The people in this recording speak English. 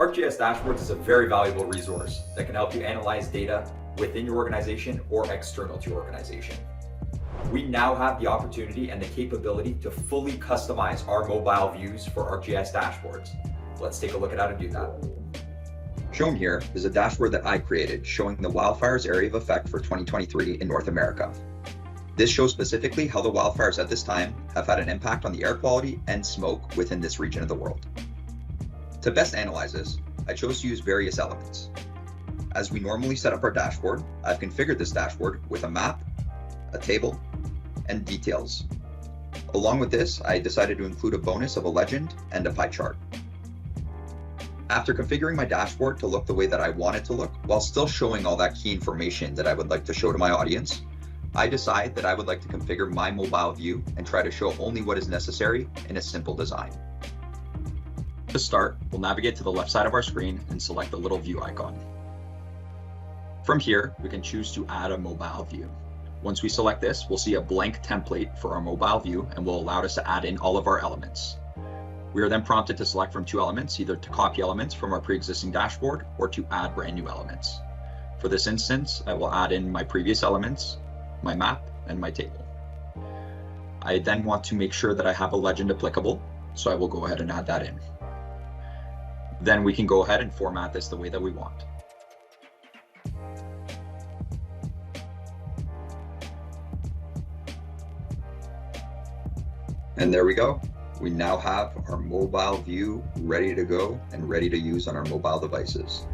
ArcGIS Dashboards is a very valuable resource that can help you analyze data within your organization or external to your organization. We now have the opportunity and the capability to fully customize our mobile views for ArcGIS Dashboards. Let's take a look at how to do that. Shown here is a dashboard that I created showing the wildfires area of effect for 2023 in North America. This shows specifically how the wildfires at this time have had an impact on the air quality and smoke within this region of the world. To best analyze this, I chose to use various elements. As we normally set up our dashboard, I've configured this dashboard with a map, a table, and details. Along with this, I decided to include a bonus of a legend and a pie chart. After configuring my dashboard to look the way that I want it to look, while still showing all that key information that I would like to show to my audience, I decide that I would like to configure my mobile view and try to show only what is necessary in a simple design. To start, we'll navigate to the left side of our screen and select the little view icon. From here, we can choose to add a mobile view. Once we select this, we'll see a blank template for our mobile view and will allow us to add in all of our elements. We are then prompted to select from two elements, either to copy elements from our pre-existing dashboard or to add brand new elements. For this instance, I will add in my previous elements, my map, and my table. I then want to make sure that I have a legend applicable, so I will go ahead and add that in. Then we can go ahead and format this the way that we want. And there we go. We now have our mobile view ready to go and ready to use on our mobile devices.